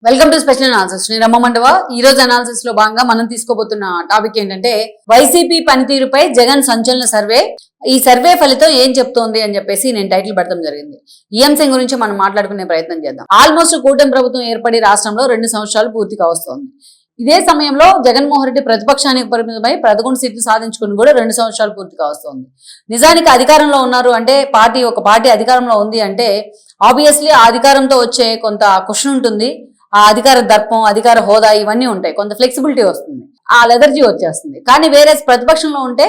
Welcome to special analysis. నేను రమ్మ మండవ. ఈ రోజు అనాలిసిస్ లో భాగంగా మనం తీసుకోబోతున్న టాపిక్ ఏంటంటే వైసీపీ పనితీరుపై జగన్ సంచలన సర్వే. ఈ సర్వే ఫలితం ఏం చెప్తోంది అని చెప్పేసి నేను టైటిల్ పెడతాం జరిగింది. ఈ అంశం గురించి మనం మాట్లాడుకునే ప్రయత్నం చేద్దాం. ఆల్మోస్ట్ కూటమి ప్రభుత్వం ఏర్పడి రాష్ట్రంలో 2 సంవత్సరాలు పూర్తి కావస్తోంది. ఇదే సమయంలో జగన్మోహన్ రెడ్డి ప్రతిపక్షానికి పరిమితమై 11 సీట్లు సాధించుకుని కూడా 2 సంవత్సరాలు పూర్తి కావస్తోంది. నిజానికి అధికారంలో ఉన్నారు అంటే ఒక పార్టీ అధికారంలో ఉంది అంటే ఆబ్వియస్లీ ఆ అధికారంతో వచ్చే కొంత క్వశ్చన్ ఉంటుంది. ఆ అధికార దర్పం, అధికార హోదా ఇవన్నీ ఉంటాయి. కొంత ఫ్లెక్సిబిలిటీ వస్తుంది, ఆ లెదర్జీ వచ్చేస్తుంది. కానీ వేరే ప్రతిపక్షంలో ఉంటే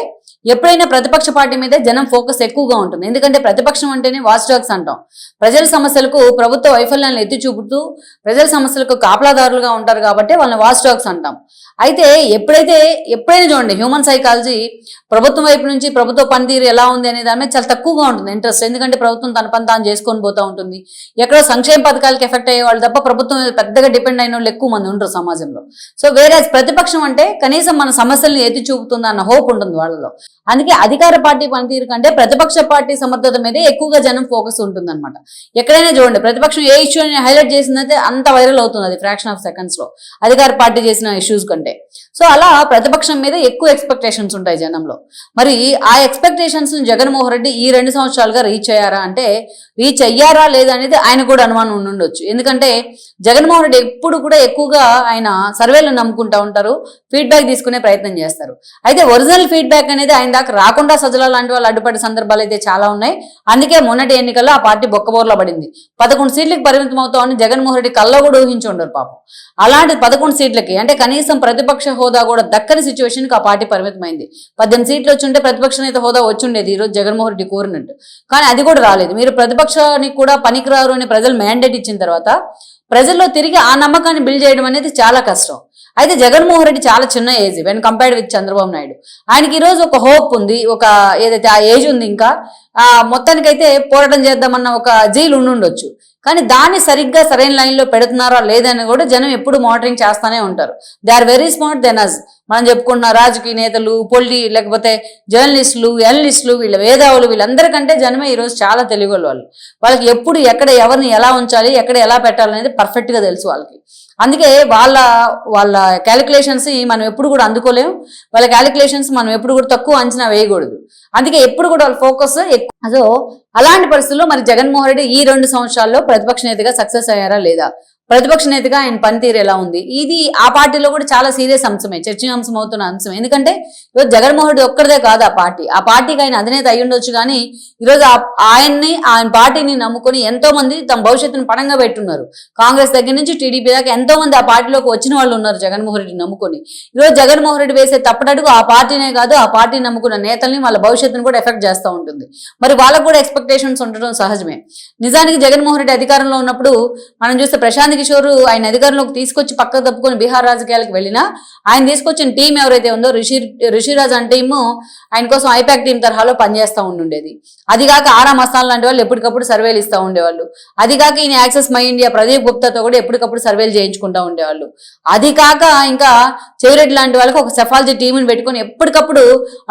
ఎప్పుడైనా ప్రతిపక్ష పార్టీ మీద జనం ఫోకస్ ఎక్కువగా ఉంటుంది. ఎందుకంటే ప్రతిపక్షం అంటేనే వాచ్ డాగ్స్ అంటాం. ప్రజల సమస్యలకు ప్రభుత్వ వైఫల్యాలను ఎత్తి చూపుతూ ప్రజల సమస్యలకు కాపలాదారులుగా ఉంటారు కాబట్టి వాళ్ళని వాచ్ డాగ్స్ అంటాం. అయితే ఎప్పుడైనా చూడండి, హ్యూమన్ సైకాలజీ ప్రభుత్వం వైపు నుంచి ప్రభుత్వ పనితీరు ఎలా ఉంది అనే దాని మీద చాలా తక్కువగా ఉంటుంది ఇంట్రెస్ట్. ఎందుకంటే ప్రభుత్వం తన పని తాను చేసుకొని పోతూ ఉంటుంది. ఎక్కడో సంక్షేమ పథకాలకు ఎఫెక్ట్ అయ్యే వాళ్ళు తప్ప ప్రభుత్వం మీద పెద్దగా డిపెండ్ అయిన వాళ్ళు ఎక్కువ మంది ఉంటారు సమాజంలో. సో వేరే ప్రతిపక్షం అంటే కనీసం మన సమస్యలను ఎత్తి చూపుతుంది అన్న హోప్ ఉంటుంది వాళ్ళలో. అందుకే అధికార పార్టీ పనితీరు కంటే ప్రతిపక్ష పార్టీ సమర్థత మీదే ఎక్కువగా జనం ఫోకస్ ఉంటుంది అనమాట. ఎక్కడైనా చూడండి, ప్రతిపక్షం ఏ ఇష్యూ హైలైట్ చేసిందంటే అంత వైరల్ అవుతుంది అది ఫ్రాక్షన్ ఆఫ్ సెకండ్స్ లో, అధికార పార్టీ చేసిన ఇష్యూస్ కంటే. సో అలా ప్రతిపక్షం మీద ఎక్కువ ఎక్స్పెక్టేషన్స్ ఉంటాయి జనంలో. మరి ఆ ఎక్స్పెక్టేషన్స్ జగన్మోహన్ రెడ్డి ఈ 2 సంవత్సరాలుగా రీచ్ అయ్యారా అంటే రీచ్ అయ్యారా లేదా అనేది ఆయన కూడా అనుమానం ఉండొచ్చు. ఎందుకంటే జగన్మోహన్ రెడ్డి ఎప్పుడు కూడా ఎక్కువగా ఆయన సర్వేలను నమ్ముకుంటూ ఉంటారు, ఫీడ్బ్యాక్ తీసుకునే ప్రయత్నం చేస్తారు. అయితే ఒరిజినల్ ఫీడ్బ్యాక్ అనేది ఆయన దాకా రాకుండా సజ్జల లాంటి వాళ్ళు అడ్డుపడే సందర్భాలు అయితే చాలా ఉన్నాయి. అందుకే మొన్నటి ఎన్నికల్లో ఆ పార్టీ బొక్కబోర్లో పడింది. 11 సీట్లకు పరిమితం అవుతామని జగన్మోహన్ రెడ్డి కల్లో కూడా ఊహించి ఉండరు పాపం. అలాంటి 11 సీట్లకి అంటే కనీసం ప్రతిపక్ష హోదా కూడా దక్కని సిచ్యువేషన్ కి ఆ పార్టీ పరిమితమైంది. 18 సీట్లు వచ్చి ఉంటే ప్రతిపక్ష నేత హోదా వచ్చి ఉండేది ఈరోజు జగన్మోహన్ రెడ్డి కోరినట్టు. కానీ అది కూడా రాలేదు. మీరు ప్రతిపక్షానికి కూడా పనికిరారు అని ప్రజలు మ్యాండేట్ ఇచ్చిన తర్వాత ప్రజల్లో తిరిగి ఆ నమ్మకాన్ని బిల్డ్ చేయడం అనేది చాలా కష్టం. అయితే జగన్మోహన్ రెడ్డి చాలా చిన్న age when compared with Chandrababu Naidu. ఆయనకి ఈరోజు ఒక హోప్ ఉంది, ఒక ఏదైతే ఆ ఏజ్ ఉంది, ఇంకా మొత్తానికైతే పోరాటం చేద్దామన్న ఒక జీలు ఉండుండొచ్చు. కానీ దాన్ని సరిగ్గా సరైన లైన్లో పెడుతున్నారా లేదని కూడా జనం ఎప్పుడు మానిటరింగ్ చేస్తానే ఉంటారు. They are very smart than us. మనం చెప్పుకున్న రాజకీయ నేతలు, లేకపోతే జర్నలిస్టులు, ఎనలిస్టులు, వీళ్ళ వేదావులు, వీళ్ళందరికంటే జనమే ఈరోజు చాలా తెలివి వాళ్ళు. వాళ్ళకి ఎప్పుడు ఎక్కడ ఎవరిని ఎలా ఉంచాలి, ఎక్కడ ఎలా పెట్టాలనేది పర్ఫెక్ట్గా తెలుసు వాళ్ళకి. అందుకే వాళ్ళ క్యాలిక్యులేషన్స్ మనం ఎప్పుడు కూడా అందుకోలేము. వాళ్ళ క్యాలిక్యులేషన్స్ మనం ఎప్పుడు కూడా తక్కువ అంచనా వేయకూడదు. అందుకే ఎప్పుడు కూడా వాళ్ళ ఫోకస్ ఎక్కువ. సో అలాంటి పరిస్థితుల్లో మరి జగన్మోహన్ రెడ్డి ఈ 2 సంవత్సరాల్లో ప్రతిపక్ష నేతగా సక్సెస్ అయ్యారా లేదా, ప్రతిపక్ష నేతగా ఆయన పనితీరు ఎలా ఉంది, ఇది ఆ పార్టీలో కూడా చాలా సీరియస్ అంశమే, చర్చనీయాంశం అవుతున్న అంశం. ఎందుకంటే ఈరోజు జగన్మోహన్ రెడ్డి ఒక్కరిదే కాదు ఆ పార్టీకి ఆయన అధినేత అయి ఉండొచ్చు. కానీ ఈరోజు ఆయన పార్టీని నమ్ముకొని ఎంతో మంది తమ భవిష్యత్తును పణంగా పెట్టున్నారు. కాంగ్రెస్ దగ్గర నుంచి టీడీపీ దాకా ఎంతో మంది ఆ పార్టీలోకి వచ్చిన వాళ్ళు ఉన్నారు జగన్మోహన్ రెడ్డి నమ్ముకొని. ఈరోజు జగన్మోహన్ రెడ్డి వేసే తప్పటడుగు ఆ పార్టీనే కాదు, ఆ పార్టీని నమ్ముకున్న నేతల్ని, వాళ్ళ భవిష్యత్తును కూడా ఎఫెక్ట్ చేస్తూ ఉంటుంది. మరి వాళ్ళకు కూడా ఎక్స్పెక్టేషన్స్ ఉండడం సహజమే. నిజానికి జగన్మోహన్ రెడ్డి అధికారంలో ఉన్నప్పుడు మనం చూస్తే ప్రశాంత్ కిషోర్ ఆయన అధికారంలోకి తీసుకొచ్చి పక్కకు తప్పుకొని బీహార్ రాజకీయాలకు వెళ్ళినా ఆయన తీసుకొచ్చిన టీం ఎవరైతే ఉందో రిషిరాజ్ అనే టీము ఆయన కోసం ఐపాక్ టీం తరహాలో పనిచేస్తూ ఉండేది. అది కాక ఆరా మస్తాన్ లాంటి వాళ్ళు ఎప్పటికప్పుడు సర్వేలు ఇస్తూ ఉండేవాళ్ళు. అది కాక ఈయన యాక్సెస్ మై ఇండియా ప్రదీప్ గుప్తాతో కూడా ఎప్పటికప్పుడు సర్వేలు చేయించుకుంటూ ఉండేవాళ్ళు. అది కాక ఇంకా చెవిరెడ్డి లాంటి వాళ్ళకి ఒక సెఫాలజీ టీంని పెట్టుకొని ఎప్పటికప్పుడు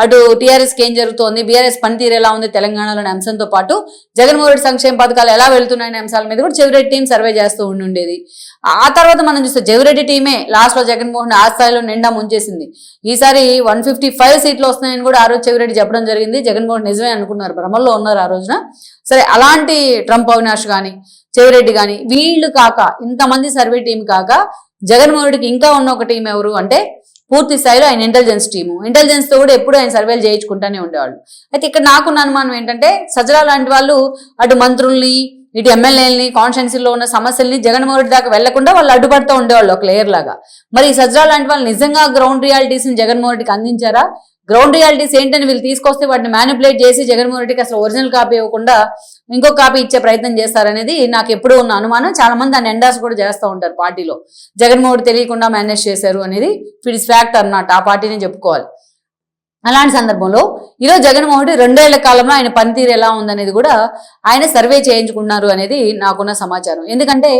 అటు టీఆర్ఎస్కి ఏం జరుగుతోంది, బీఆర్ఎస్ పనితీరు ఎలా ఉంది తెలంగాణలోని అంశంతో పాటు జగన్మోహన్ రెడ్డి సంక్షేమ పథకాలు ఎలా వెళ్తున్నాయనే అంశాల మీద కూడా చెవిరెడ్డి టీం సర్వే చేస్తూ ఉండేది. ఆ తర్వాత మనం చూస్తే జవిరెడ్డి టీమే లాస్ట్ లో జగన్మోహన్ ఆ స్థాయిలో నిండా ముంచేసింది. ఈసారి 155 సీట్లు వస్తున్నాయని కూడా ఆ రోజు చెవిరెడ్డి చెప్పడం జరిగింది. జగన్మోహన్ నిజమే అనుకున్నారు, భ్రమల్లో ఉన్నారు ఆ రోజున. సరే, అలాంటి ట్రంప్ అవినాష్ కానీ చెవిరెడ్డి కానీ వీళ్ళు కాక ఇంతమంది సర్వే టీం కాక జగన్మోహన్ రెడ్డికి ఇంకా ఉన్న ఒక టీం ఎవరు అంటే పూర్తి స్థాయిలో ఆయన ఇంటెలిజెన్స్ టీము. ఇంటెలిజెన్స్ తో కూడా ఎప్పుడు ఆయన సర్వేలు చేయించుకుంటానే ఉండేవాళ్ళు. అయితే ఇక్కడ నాకున్న అనుమానం ఏంటంటే సజ్జల లాంటి వాళ్ళు అటు మంత్రుల్ని ఇటు ఎమ్మెల్యేలని కాన్స్టిట్యున్సీలో ఉన్న సమస్యల్ని జగన్మోహన్ రెడ్డి దాకా వెళ్లకుండా వాళ్ళు అడ్డుపడుతూ ఉండేవాళ్ళు ఒక లేయర్ లాగా. మరి సజ్జల లాంటి వాళ్ళు నిజంగా గ్రౌండ్ రియాలిటీస్ ని జగన్మోహన్ రెడ్డికి అందించారా? గ్రౌండ్ రియాలిటీస్ ఏంటని వీళ్ళు తీసుకొస్తే వాటిని మ్యానిపులేట్ చేసి జగన్మోహన్ రెడ్డికి అసలు ఒరిజినల్ కాపీ ఇవ్వకుండా ఇంకో కాపీ ఇచ్చే ప్రయత్నం చేస్తారనేది నాకు ఎప్పుడూ ఉన్న అనుమానం. చాలా మంది దాన్ని ఎండాస్ కూడా చేస్తూ ఉంటారు పార్టీలో. జగన్మోహన్ రెడ్డి తెలియకుండా మేనేజ్ చేశారు అనేది ఇట్స్ ఫ్యాక్ట్ అన్నమాట, ఆ పార్టీని చెప్పుకోవాలి. అలాంటి సందర్భంలో ఈరోజు జగన్మోహన్ రెడ్డి 2 ఏళ్ల కాలంలో ఆయన పనితీరు ఎలా ఉందనేది కూడా ఆయన సర్వే చేయించుకున్నారు అనేది నాకున్న సమాచారం. ఎందుకంటే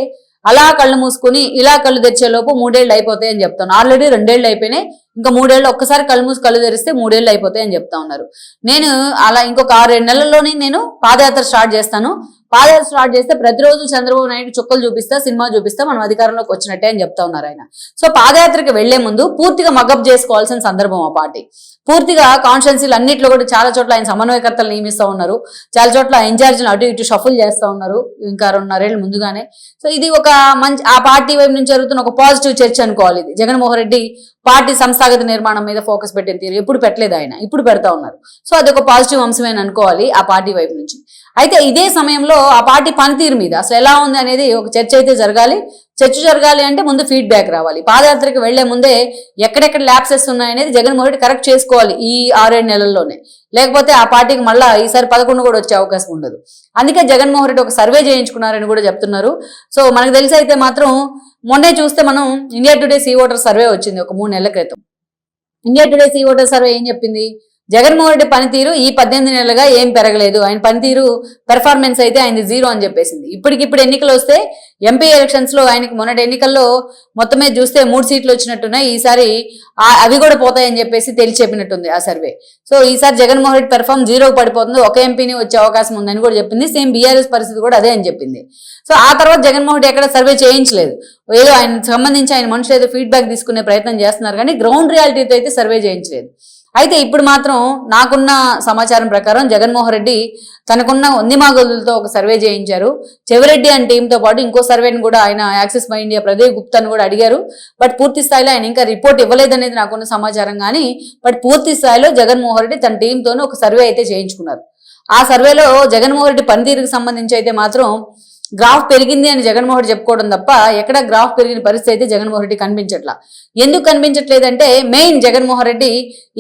అలా కళ్ళు మూసుకుని ఇలా కళ్ళు తెచ్చేలోపు 3 ఏళ్ళు అయిపోతాయి అని చెప్తాను. ఆల్రెడీ 2 ఏళ్ళు అయిపోయినాయి, ఇంకా 3 ఏళ్ళు ఒక్కసారి కళ్ళు మూసి కళ్ళు తెరిస్తే 3 ఏళ్ళు అయిపోతాయి అని చెప్తా ఉన్నారు. నేను అలా ఇంకొక 6-7 నెలల్లోనే నేను పాదయాత్ర స్టార్ట్ చేస్తాను. పాదయాత్ర స్టార్ట్ చేస్తే ప్రతిరోజు చంద్రబాబు నాయుడు చుక్కలు చూపిస్తా, సినిమా చూపిస్తా, మనం అధికారంలోకి వచ్చినట్టే అని చెప్తా ఉన్నారు ఆయన. సో పాదయాత్రకి వెళ్లే ముందు పూర్తిగా మగప్ చేసుకోవాల్సిన సందర్భం ఆ పార్టీ. పూర్తిగా కాన్స్టిట్యున్సీలు అన్నింటిలో కూడా చాలా చోట్ల ఆయన సమన్వయకర్తలు నియమిస్తూ ఉన్నారు, చాలా చోట్ల ఇన్ఛార్జీలు అటు ఇటు షఫుల్ చేస్తూ ఉన్నారు ఇంకా 2.5 ఏళ్ళు ముందుగానే. సో ఇది ఒక మంచి ఆ పార్టీ వైపు నుంచి జరుగుతున్న ఒక పాజిటివ్ చర్చ అనుకోవాలి. ఇది జగన్మోహన్ రెడ్డి పార్టీ సంస్థాగత నిర్మాణం మీద ఫోకస్ పెట్టిన తీరు ఎప్పుడు పెట్టలేదు ఆయన, ఇప్పుడు పెడతా ఉన్నారు. సో అది ఒక పాజిటివ్ అంశమే అనుకోవాలి ఆ పార్టీ వైపు నుంచి. అయితే ఇదే సమయంలో ఆ పార్టీ పనితీరు మీద అసలు ఎలా ఉంది అనేది ఒక చర్చ అయితే జరగాలి. చర్చ జరగాలి అంటే ముందు ఫీడ్బ్యాక్ రావాలి. పాదయాత్రకి వెళ్లే ముందే ఎక్కడెక్కడ ల్యాప్సెస్ ఉన్నాయనేది జగన్మోహన్ రెడ్డి కరెక్ట్ చేసుకోవాలి ఈ 6-7 నెలల్లోనే. లేకపోతే ఆ పార్టీకి మళ్ళా ఈసారి 11 కూడా వచ్చే అవకాశం ఉండదు. అందుకే జగన్మోహన్ రెడ్డి ఒక సర్వే చేయించుకున్నారని కూడా చెప్తున్నారు. సో మనకు తెలిసి అయితే మాత్రం మొన్నే చూస్తే మనం India Today C voter survey వచ్చింది ఒక 3 నెలల క్రితం. India Today C voter survey ఏం చెప్పింది? జగన్మోహన్ రెడ్డి పనితీరు ఈ 18 నెలలుగా ఏం పెరగలేదు, ఆయన పనితీరు పెర్ఫార్మెన్స్ అయితే ఆయనది 0 అని చెప్పేసింది. ఇప్పటికిప్పుడు ఎన్నికలు వస్తే ఎంపీ ఎలక్షన్స్ లో ఆయనకి మొన్నటి ఎన్నికల్లో మొత్తమే చూస్తే 3 సీట్లు వచ్చినట్టున్నాయి, ఈసారి అవి కూడా పోతాయని చెప్పేసి తేల్చి చెప్పినట్టుంది ఆ సర్వే. సో ఈసారి జగన్మోహన్ రెడ్డి పెర్ఫార్మ్ 0 పడిపోతుంది, ఒక ఎంపీని వచ్చే అవకాశం ఉందని కూడా చెప్పింది. సేమ్ బీఆర్ఎస్ పరిస్థితి కూడా అదే అని చెప్పింది. సో ఆ తర్వాత జగన్మోహన్ రెడ్డి ఎక్కడ సర్వే చేయించలేదు, ఏదో ఆయన సంబంధించి ఆయన మనుషులు ఏదో ఫీడ్బ్యాక్ తీసుకునే ప్రయత్నం చేస్తున్నారు కానీ గ్రౌండ్ రియాలిటీతో అయితే సర్వే చేయించలేదు. అయితే ఇప్పుడు మాత్రం నాకున్న సమాచారం ప్రకారం జగన్మోహన్ రెడ్డి తనకున్న వందిమాగదులతో ఒక సర్వే చేయించారు. చెవిరెడ్డి అండ్ టీంతో పాటు ఇంకో సర్వేని కూడా ఆయన యాక్సిస్ మై ఇండియా ప్రదీప్ గుప్తాను కూడా అడిగారు. బట్ పూర్తి స్థాయిలో ఆయన ఇంకా రిపోర్ట్ ఇవ్వలేదనేది నాకున్న సమాచారం. కానీ బట్ పూర్తి స్థాయిలో జగన్మోహన్ రెడ్డి తన టీంతోనే ఒక సర్వే అయితే చేయించుకున్నారు. ఆ సర్వేలో జగన్మోహన్ రెడ్డి పనితీరుకు సంబంధించి అయితే మాత్రం గ్రాఫ్ పెరిగింది అని జగన్మోహన్ రెడ్డి చెప్పుకోవడం తప్ప ఎక్కడ గ్రాఫ్ పెరిగిన పరిస్థితి అయితే జగన్మోహన్ రెడ్డి కనిపించట్లా. ఎందుకు కనిపించట్లేదంటే మెయిన్ జగన్మోహన్ రెడ్డి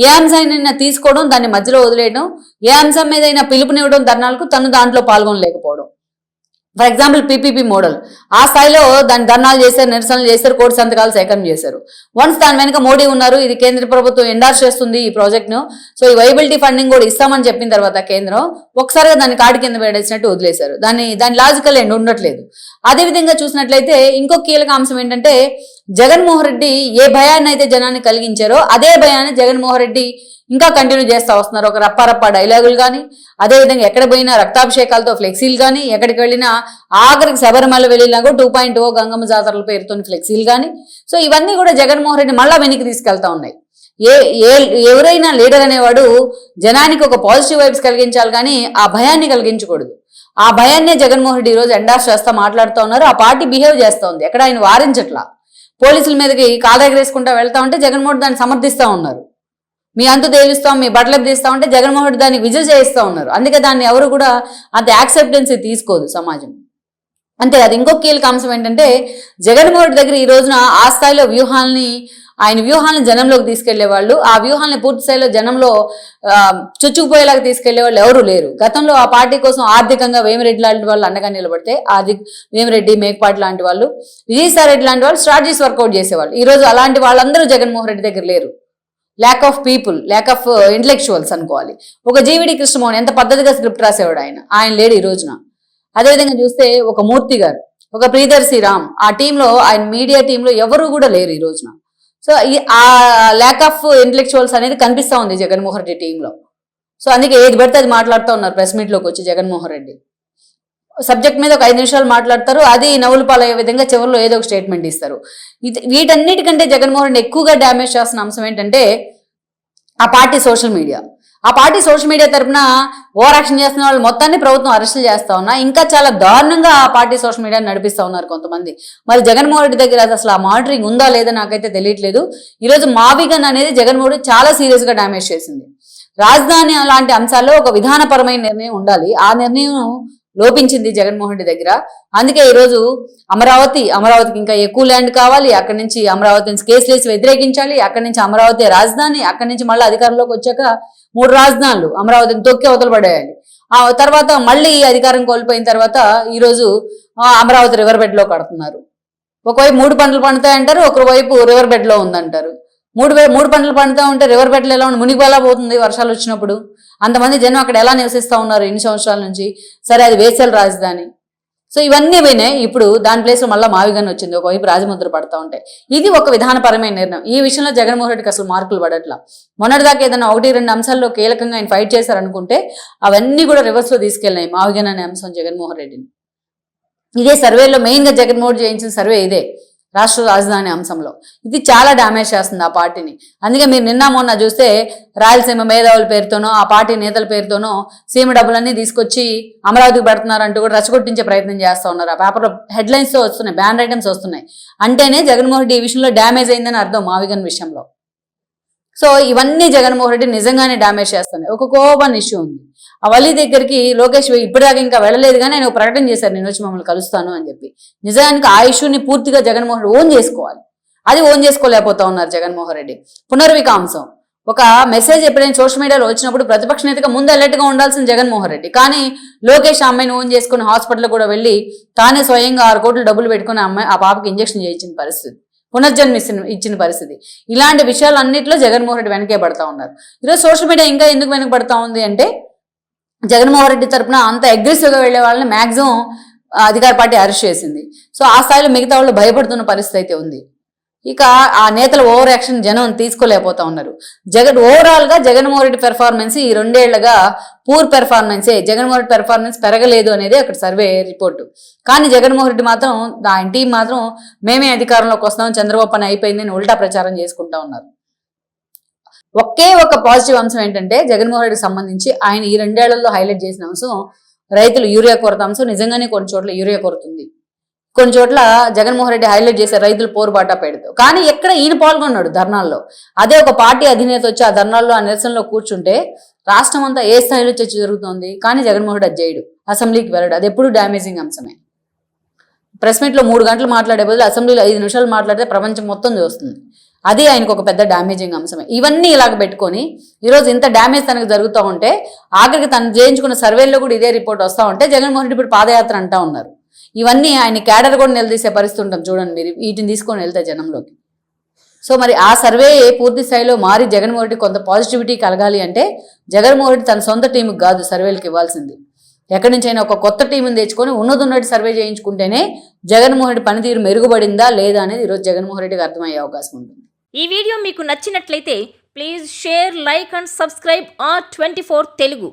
ఏ అంశాన్ని తీసుకోవడం, దాన్ని మధ్యలో వదిలేయడం, ఏ అంశం మీద అయినా పిలుపునివ్వడం ధర్నాలకు తను దాంట్లో పాల్గొనలేకపోవడం. ఫర్ ఎగ్జాంపుల్ పీపీపీ మోడల్ ఆ స్థాయిలో దాన్ని ధర్నాలు చేశారు, నిరసనలు చేశారు, కోటి సంతకాలు సేకరణ చేశారు. వన్స్ దాని వెనుక మోడీ ఉన్నారు, ఇది కేంద్ర ప్రభుత్వం ఎండార్స్ చేస్తుంది ఈ ప్రాజెక్ట్ను, సో ఈ వైబిలిటీ ఫండింగ్ కూడా ఇస్తామని చెప్పిన తర్వాత కేంద్రం ఒకసారిగా దాన్ని కాటి కింద వేడేసినట్టు వదిలేశారు. దాని లాజికల్ ఎండ్ ఉండట్లేదు. అదేవిధంగా చూసినట్లయితే ఇంకొక కీలక అంశం ఏంటంటే జగన్మోహన్ రెడ్డి ఏ భయాన్ని అయితే జనాన్ని కలిగించారో అదే భయాన్ని జగన్మోహన్ రెడ్డి ఇంకా కంటిన్యూ చేస్తూ వస్తున్నారు. ఒక రప్ప డైలాగులు కానీ, అదేవిధంగా ఎక్కడ పోయినా రక్తాభిషేకాలతో ఫ్లెక్సీలు కానీ, ఎక్కడికి వెళ్ళినా ఆఖరికి శబరిమల వెళ్ళినా కూడా 2.0 గంగమ్మ జాతరల పేరుతో ఫ్లెక్సీలు కానీ. సో ఇవన్నీ కూడా జగన్మోహన్ రెడ్డి మళ్ళా వెనక్కి తీసుకెళ్తా ఉన్నాయి. ఎవరైనా లీడర్ అనేవాడు జనానికి ఒక పాజిటివ్ వైబ్స్ కలిగించాలి కానీ ఆ భయాన్ని కలిగించకూడదు. ఆ భయాన్నే జగన్మోహన్ రెడ్డి ఈరోజు ఎండార్స్ చేస్తా మాట్లాడుతూ ఉన్నారు. ఆ పార్టీ బిహేవ్ చేస్తూ ఉంది, ఎక్కడ ఆయన వారించట్లా. పోలీసుల మీదకి కాలెగరేసుకుంటా వెళ్తా ఉంటే జగన్మోహన్ రెడ్డి దాన్ని సమర్థిస్తూ ఉన్నారు. మీ అంతు తేలుస్తాం, మీ బట్టలు తీస్తా ఉంటే జగన్మోహన్ రెడ్డి దాన్ని విజిల్ చేయిస్తూ ఉన్నారు. అందుకే దాన్ని ఎవరు కూడా అంత యాక్సెప్టెన్సీ తీసుకోదు సమాజం. అంతేకాదు ఇంకొక కీలక అంశం ఏంటంటే జగన్మోహన్ రెడ్డి దగ్గర ఈ రోజున ఆ స్థాయిలో ఆయన వ్యూహాలను జనంలోకి తీసుకెళ్లే వాళ్ళు, ఆ వ్యూహాలను పూర్తి స్థాయిలో జనంలో చొచ్చుకుపోయేలాగా తీసుకెళ్లే వాళ్ళు ఎవరు లేరు. గతంలో ఆ పార్టీ కోసం ఆర్థికంగా వేమిరెడ్డి లాంటి వాళ్ళు అండగా నిలబడితే వేమిరెడ్డి, మేకపాటి లాంటి వాళ్ళు, విజయసాయి రెడ్డి లాంటి వాళ్ళు స్ట్రాటజీస్ వర్కౌట్ చేసేవాళ్ళు. ఈ రోజు అలాంటి వాళ్ళందరూ జగన్మోహన్ రెడ్డి దగ్గర లేరు. Lack of people, lack of intellectuals అనుకోవాలి. ఒక జీవిడి కృష్ణమోహన్ ఎంత పద్ధతిగా స్క్రిప్ట్ రాసేవాడు, ఆయన లేడు ఈ రోజున. అదేవిధంగా చూస్తే ఒక మూర్తి గారు, ఒక ప్రియదర్శి రామ్, ఆ టీంలో ఆయన మీడియా టీంలో ఎవరు కూడా లేరు ఈ రోజున. సో ఆ ల్యాక్ ఆఫ్ ఇంటలెక్చువల్స్ అనేది కనిపిస్తూ ఉంది జగన్మోహన్ రెడ్డి టీంలో. సో అందుకే ఏది పడితే అది మాట్లాడుతూ ఉన్నారు ప్రెస్ మీట్లోకి వచ్చి జగన్మోహన్ రెడ్డి. సబ్జెక్ట్ మీద ఒక 5 నిమిషాలు మాట్లాడతారు, అది నవ్వులు పాలయ్యే విధంగా చివరిలో ఏదో ఒక స్టేట్మెంట్ ఇస్తారు. వీటన్నిటికంటే జగన్మోహన్ రెడ్డి ఎక్కువగా డ్యామేజ్ చేస్తున్న అంశం ఏంటంటే ఆ పార్టీ సోషల్ మీడియా. ఆ పార్టీ సోషల్ మీడియా తరఫున ఓవర్ యాక్షన్ చేస్తున్న వాళ్ళు మొత్తాన్ని ప్రభుత్వం అరెస్టులు చేస్తా ఉన్నా, ఇంకా చాలా దారుణంగా ఆ పార్టీ సోషల్ మీడియాని నడిపిస్తా ఉన్నారు కొంతమంది. మరి జగన్మోహన్ రెడ్డి దగ్గర అసలు ఆ మానిటరింగ్ ఉందా లేదా నాకైతే తెలియట్లేదు. ఈరోజు మావిగన్ అనేది జగన్మోహన్ రెడ్డి చాలా సీరియస్ గా డ్యామేజ్ చేసింది. రాజధాని అలాంటి అంశాల్లో ఒక విధానపరమైన నిర్ణయం ఉండాలి, ఆ నిర్ణయం లోపించింది జగన్మోహన్ రెడ్డి దగ్గర. అందుకే ఈరోజు అమరావతికి ఇంకా ఎక్కువ ల్యాండ్ కావాలి, అక్కడి నుంచి అమరావతి నుంచి కేసులు వేసి వ్యతిరేకించాలి, అక్కడి నుంచి అమరావతి రాజధాని, అక్కడి నుంచి మళ్ళీ అధికారంలోకి వచ్చాక 3 రాజధానులు అమరావతిని తొక్కి అవతల పడేయాలి. ఆ తర్వాత మళ్ళీ అధికారం కోల్పోయిన తర్వాత ఈరోజు అమరావతి రివర్ బెడ్ లో కడుతున్నారు. ఒకవైపు 3 పంటలు పండుతాయంటారు, ఒకవైపు రివర్ బెడ్ లో ఉందంటారు. 3 పంటలు పండుతా ఉంటే రివర్ బెడ్లో ఎలా మునిగిపోలా పోతుంది వర్షాలు వచ్చినప్పుడు. అంతమంది జనం అక్కడ ఎలా నివసిస్తూ ఉన్నారు ఇన్ని సంవత్సరాల నుంచి. సరే అది వేసల రాజధాని, సో ఇవన్నీ పోయినాయి. ఇప్పుడు దాని ప్లేస్ లో మళ్ళీ మావిగన్ వచ్చింది, ఒకవైపు రాజముద్ర పడతా ఉంటాయి. ఇది ఒక విధానపరమైన నిర్ణయం. ఈ విషయంలో జగన్మోహన్ రెడ్డికి అసలు మార్కులు పడట్లా. మొన్నటిదాకా ఏదైనా 1-2 అంశాల్లో కీలకంగా ఆయన ఫైట్ చేశారనుకుంటే అవన్నీ కూడా రివర్స్ లో తీసుకెళ్ళినాయి మావిగన్ అనే అంశం జగన్మోహన్ రెడ్డిని. ఇదే సర్వేలో మెయిన్ గా జగన్మోహన్ రెడ్డి చేయించిన సర్వే ఇదే, రాష్ట్ర రాజధాని అంశంలో. ఇది చాలా డ్యామేజ్ చేస్తుంది ఆ పార్టీని. అందుకే మీరు నిన్న మొన్న చూస్తే రాయలసీమ మేధావుల పేరుతోనో ఆ పార్టీ నేతల పేరుతోనో సీమ డబ్బులన్నీ తీసుకొచ్చి అమరావతికి పెడుతున్నారంటూ కూడా రెచ్చగొట్టించే ప్రయత్నం చేస్తూ ఉన్నారు. ఆ పేపర్లో హెడ్లైన్స్ తో వస్తున్నాయి, బ్యాన్ ఐటమ్స్ వస్తున్నాయి. అంటేనే జగన్మోహన్ రెడ్డి ఈ విషయంలో డ్యామేజ్ అయిందని అర్థం మావిగన్ విషయంలో. సో ఇవన్నీ జగన్మోహన్ రెడ్డి నిజంగానే డ్యామేజ్ చేస్తున్నాయి. ఒక కోపన్ ఇష్యూ ఉంది. ఆ వల్లి దగ్గరికి లోకేష్ ఇప్పటిదాకా ఇంకా వెళ్ళలేదు, కానీ ఆయన ప్రకటన చేశారు నేను వచ్చి మమ్మల్ని కలుస్తాను అని చెప్పి. నిజానికి ఆ ఇష్యూని పూర్తిగా జగన్మోహన్ రెడ్డి ఓన్ చేసుకోవాలి. అది ఓన్ చేసుకోలేకపోతా ఉన్నారు జగన్మోహన్ రెడ్డి. పునర్వికాంశం ఒక మెసేజ్ ఎప్పుడైనా సోషల్ మీడియాలో వచ్చినప్పుడు ప్రతిపక్ష నేతగా ముందు అలర్ట్ గా ఉండాల్సిన జగన్మోహన్ రెడ్డి, కానీ లోకేష్ అమ్మాయిని ఓన్ చేసుకుని హాస్పిటల్ కూడా వెళ్ళి తానే స్వయంగా 6 కోట్లు డబ్బులు పెట్టుకుని ఆ పాపకి ఇంజక్షన్ చేయించిన పరిస్థితి, పునర్జన్మ ఇచ్చిన పరిస్థితి. ఇలాంటి విషయాలన్నింటిలో జగన్మోహన్ రెడ్డి వెనకే పడతా ఉన్నారు. ఈరోజు సోషల్ మీడియా ఇంకా ఎందుకు వెనక పడతా ఉంది అంటే జగన్మోహన్ రెడ్డి తరపున అంత అగ్రెసివ్ గా వెళ్లే వాళ్ళని మాక్సిమం అధికార పార్టీ అరెస్ట్ చేసింది. సో ఆ స్థాయిలో మిగతా వాళ్ళు భయపడుతున్న పరిస్థితి అయితే ఉంది. ఇక ఆ నేతల ఓవర్ యాక్షన్ జనం తీసుకోలేకపోతా ఉన్నారు. ఓవరాల్ గా జగన్మోహన్ రెడ్డి పెర్ఫార్మెన్స్ ఈ 2 ఏళ్లుగా పూర్ పెర్ఫార్మెన్సే. జగన్మోహన్ రెడ్డి పెర్ఫార్మెన్స్ పెరగలేదు అనేది అక్కడ సర్వే రిపోర్టు. కానీ జగన్మోహన్ రెడ్డి మాత్రం ఆయన టీం మాత్రం మేమే అధికారంలోకి వస్తాం, చంద్రబాబు పని అయిపోయింది అని ఉల్టా ప్రచారం చేసుకుంటా ఉన్నారు. ఒకే ఒక పాజిటివ్ అంశం ఏంటంటే జగన్మోహన్ రెడ్డికి సంబంధించి ఆయన ఈ 2 ఏళ్లలో హైలైట్ చేసిన అంశం రైతులు యూరియా కొరత అంశం. నిజంగానే కొన్ని చోట్ల యూరియా కొరత ఉంది, కొన్ని చోట్ల జగన్మోహన్ రెడ్డి హైలైట్ చేశారు రైతులు పోరుబాటా పెడుతూ. కానీ ఎక్కడ ఈయన పాల్గొన్నాడు ధర్నాల్లో. అదే ఒక పార్టీ అధినేత వచ్చి ఆ ధర్నాల్లో ఆ నిరసనలో కూర్చుంటే రాష్ట్రం అంతా ఏ స్థాయిలో చర్చ జరుగుతుంది, కానీ జగన్మోహన్ రెడ్డి చేయడు, అసెంబ్లీకి వెళ్ళడు. అది ఎప్పుడు డ్యామేజింగ్ అంశమే. ప్రెస్ మీట్లో 3 గంటలు మాట్లాడే బదులు అసెంబ్లీలో 5 నిమిషాలు మాట్లాడితే ప్రపంచం మొత్తం చూస్తుంది. అది ఆయనకు ఒక పెద్ద డ్యామేజింగ్ అంశమే. ఇవన్నీ ఇలాగ పెట్టుకొని ఈరోజు ఇంత డ్యామేజ్ తనకు జరుగుతూ ఉంటే ఆఖరికి తను చేయించుకున్న సర్వేల్లో కూడా ఇదే రిపోర్ట్ వస్తూ ఉంటే జగన్మోహన్ రెడ్డి ఇప్పుడు పాదయాత్ర అంటా ఉన్నారు. ఇవన్నీ ఆయన క్యాడర్ కూడా నిలదీసే పరిస్థితి ఉంటుంది చూడండి మీరు, వీటిని తీసుకొని వెళ్తే జనంలోకి. సో మరి ఆ సర్వే పూర్తి స్థాయిలో మారి జగన్మోహన్ రెడ్డి కొంత పాజిటివిటీ కలగాలి అంటే జగన్మోహన్ రెడ్డి తన సొంత టీంకి కాదు సర్వేలకు ఇవ్వాల్సింది. ఎక్కడి నుంచి అయినా ఒక కొత్త టీంని తెచ్చుకొని ఉన్నది సర్వే చేయించుకుంటేనే జగన్మోహన్ రెడ్డి పనితీరు మెరుగుపడిందా లేదా అనేది ఈరోజు జగన్మోహన్ రెడ్డికి అర్థమయ్యే అవకాశం ఉంటుంది. ఈ వీడియో మీకు నచ్చినట్లయితే please share, like and subscribe R24 Telugu.